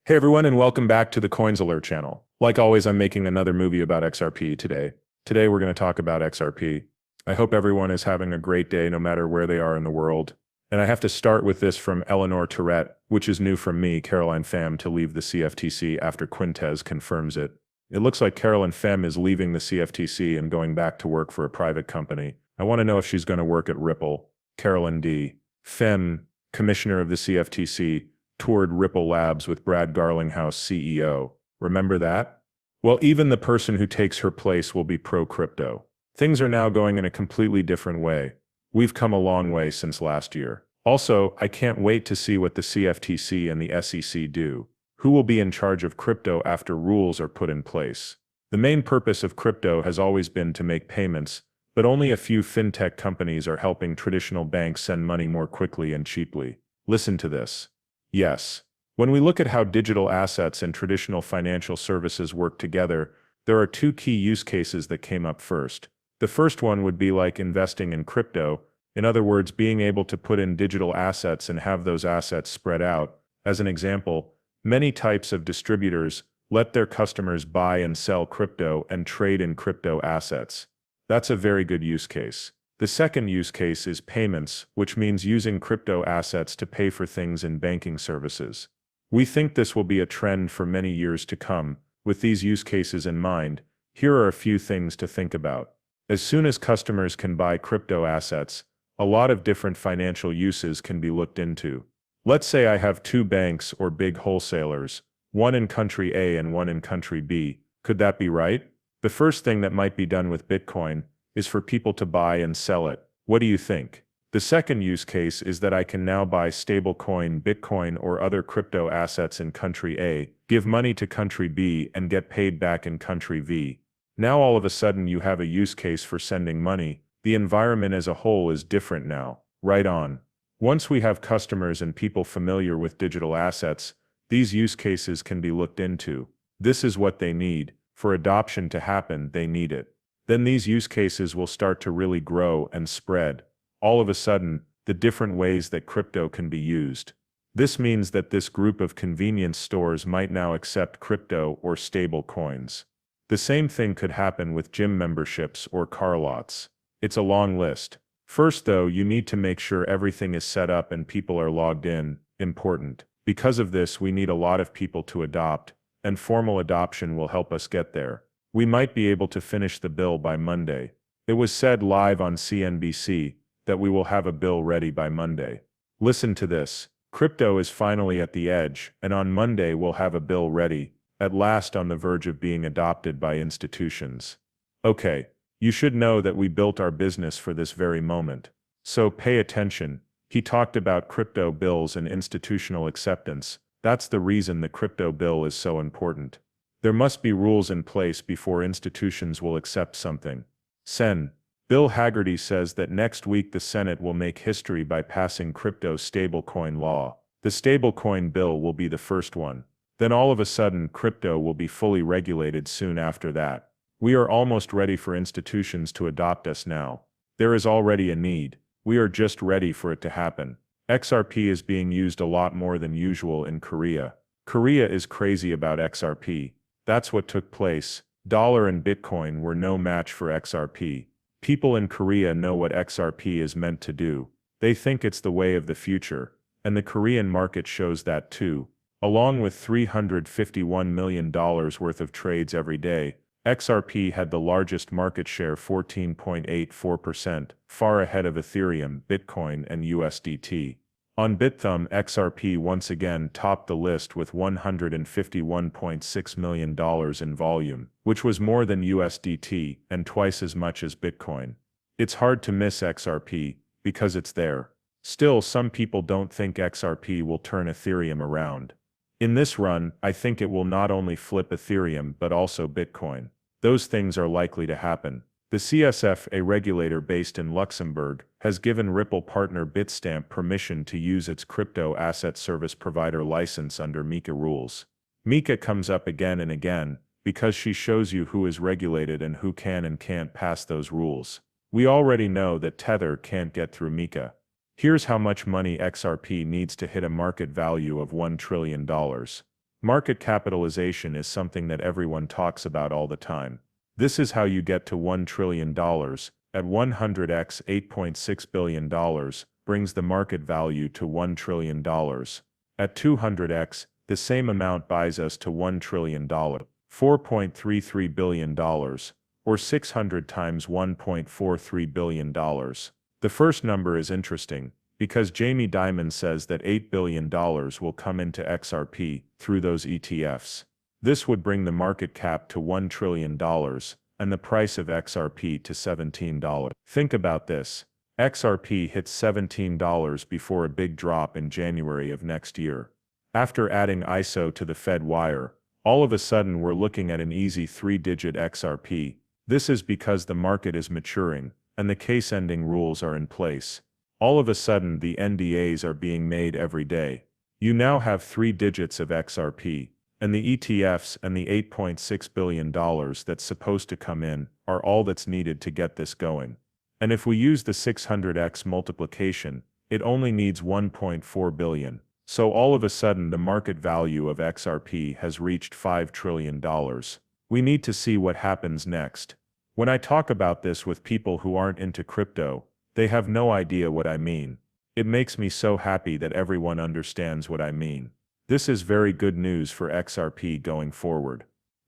Hey everyone, and welcome back to the Coins Alert channel. Like always, I'm making another movie about XRP today. Today we're going to talk about XRP. I hope everyone is having a great day no matter where they are in the world. And I have to start with this from Eleanor Tourette, which is new from me, Caroline Pham, to leave the CFTC after Quintez confirms it. It looks like Caroline Pham is leaving the CFTC and going back to work for a private company. I want to know if she's going to work at Ripple. Caroline D. Pham, commissioner of the CFTC, toured Ripple Labs with Brad Garlinghouse, CEO. Remember that? Well, even the person who takes her place will be pro-crypto. Things are now going in a completely different way. We've come a long way since last year. Also, I can't wait to see what the CFTC and the SEC do. Who will be in charge of crypto after rules are put in place? The main purpose of crypto has always been to make payments, but only a few fintech companies are helping traditional banks send money more quickly and cheaply. Listen to this. Yes. When we look at how digital assets and traditional financial services work together, there are two key use cases that came up first. The first one would be like investing in crypto, in other words, being able to put in digital assets and have those assets spread out. As an example, many types of distributors let their customers buy and sell crypto and trade in crypto assets. That's a very good use case. The second use case is payments, which means using crypto assets to pay for things in banking services. We think this will be a trend for many years to come. With these use cases in mind, here are a few things to think about. As soon as customers can buy crypto assets, a lot of different financial uses can be looked into. Let's say I have two banks or big wholesalers, one in country A and one in country B. Could that be right? The first thing that might be done with Bitcoin is for people to buy and sell it. What do you think? The second use case is that I can now buy stablecoin, Bitcoin, or other crypto assets in country A, give money to country B, and get paid back in country V. Now all of a sudden you have a use case for sending money. The environment as a whole is different now. Right on. Once we have customers and people familiar with digital assets, these use cases can be looked into. This is what they need. For adoption to happen, they need it. Then these use cases will start to really grow and spread. All of a sudden, the different ways that crypto can be used. This means that this group of convenience stores might now accept crypto or stable coins. The same thing could happen with gym memberships or car lots. It's a long list. First though, you need to make sure everything is set up and people are logged in. Important. Because of this, we need a lot of people to adopt, and formal adoption will help us get there. We might be able to finish the bill by Monday. It was said live on CNBC that we will have a bill ready by Monday. Listen to this. Crypto is finally at the edge, and on Monday we'll have a bill ready, at last on the verge of being adopted by institutions. Okay, you should know that we built our business for this very moment. So pay attention. He talked about crypto bills and institutional acceptance. That's the reason the crypto bill is so important. There must be rules in place before institutions will accept something. Sen. Bill Haggerty says that next week the Senate will make history by passing crypto stablecoin law. The stablecoin bill will be the first one. Then all of a sudden crypto will be fully regulated soon after that. We are almost ready for institutions to adopt us now. There is already a need. We are just ready for it to happen. XRP is being used a lot more than usual in Korea. Korea is crazy about XRP. That's what took place. Dollar and Bitcoin were no match for XRP. People in Korea know what XRP is meant to do. They think it's the way of the future, and the Korean market shows that too. Along with $351 million worth of trades every day, XRP had the largest market share, 14.84%, far ahead of Ethereum, Bitcoin, and USDT. On BitThumb, XRP once again topped the list with $151.6 million in volume, which was more than USDT and twice as much as Bitcoin. It's hard to miss XRP, because it's there. Still, some people don't think XRP will turn Ethereum around. In this run, I think it will not only flip Ethereum but also Bitcoin. Those things are likely to happen. The CSF, a regulator based in Luxembourg, has given Ripple partner Bitstamp permission to use its crypto asset service provider license under MiCA rules. MiCA comes up again and again, because she shows you who is regulated and who can and can't pass those rules. We already know that Tether can't get through MiCA. Here's how much money XRP needs to hit a market value of $1 trillion. Market capitalization is something that everyone talks about all the time. This is how you get to $1 trillion. At 100x, $8.6 billion brings the market value to $1 trillion. At 200x, the same amount buys us to $1 trillion, $4.33 billion, or 600 times $1.43 billion. The first number is interesting, because Jamie Dimon says that $8 billion will come into XRP through those ETFs. This would bring the market cap to $1 trillion, and the price of XRP to $17. Think about this. XRP hits $17 before a big drop in January of next year. After adding ISO to the Fed wire, all of a sudden we're looking at an easy 3-digit XRP. This is because the market is maturing, and the case-ending rules are in place. All of a sudden the NDAs are being made every day. You now have 3 digits of XRP, and the ETFs and the $8.6 billion that's supposed to come in are all that's needed to get this going. And if we use the 600x multiplication, it only needs 1.4 billion. So all of a sudden the market value of XRP has reached $5 trillion. We need to see what happens next. When I talk about this with people who aren't into crypto, they have no idea what I mean. It makes me so happy that everyone understands what I mean. This is very good news for XRP going forward.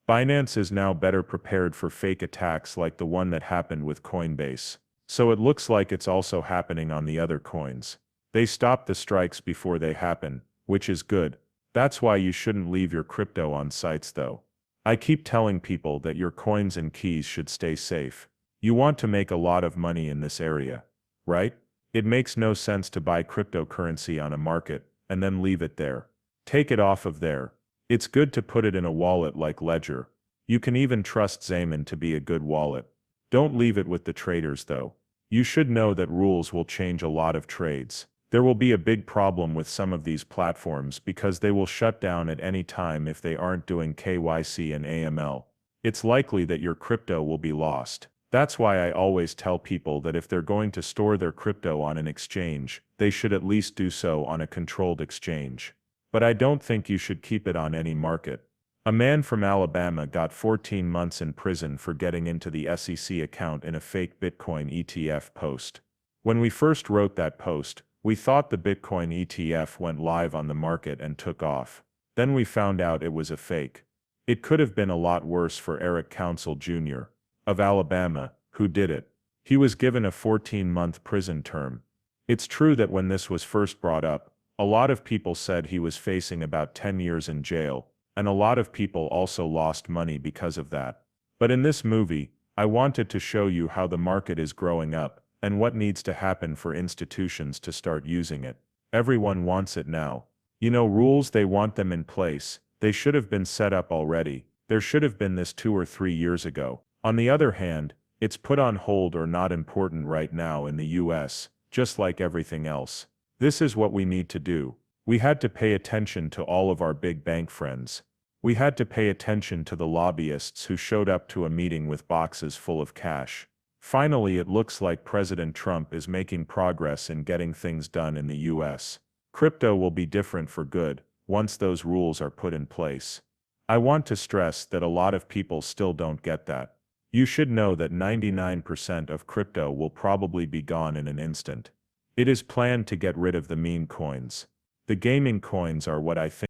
Binance is now better prepared for fake attacks like the one that happened with Coinbase. So it looks like it's also happening on the other coins. They stop the strikes before they happen, which is good. That's why you shouldn't leave your crypto on sites though. I keep telling people that your coins and keys should stay safe. You want to make a lot of money in this area, right? It makes no sense to buy cryptocurrency on a market and then leave it there. Take it off of there. It's good to put it in a wallet like Ledger. You can even trust Zaman to be a good wallet. Don't leave it with the traders though. You should know that rules will change a lot of trades. There will be a big problem with some of these platforms because they will shut down at any time if they aren't doing KYC and AML. It's likely that your crypto will be lost. That's why I always tell people that if they're going to store their crypto on an exchange, they should at least do so on a controlled exchange. But I don't think you should keep it on any market. A man from Alabama got 14 months in prison for getting into the SEC account in a fake Bitcoin ETF post. When we first wrote that post, we thought the Bitcoin ETF went live on the market and took off. Then we found out it was a fake. It could have been a lot worse for Eric Council Jr. of Alabama, who did it. He was given a 14-month prison term. It's true that when this was first brought up, a lot of people said he was facing about 10 years in jail, and a lot of people also lost money because of that. But in this movie, I wanted to show you how the market is growing up, and what needs to happen for institutions to start using it. Everyone wants it now. You know, rules, they want them in place. They should have been set up already. There should have been this 2 or 3 years ago. On the other hand, it's put on hold or not important right now in the US, just like everything else. This is what we need to do. We had to pay attention to all of our big bank friends. We had to pay attention to the lobbyists who showed up to a meeting with boxes full of cash. Finally, it looks like President Trump is making progress in getting things done in the US. Crypto will be different for good once those rules are put in place. I want to stress that a lot of people still don't get that. You should know that 99% of crypto will probably be gone in an instant. It is planned to get rid of the meme coins. The gaming coins are what I think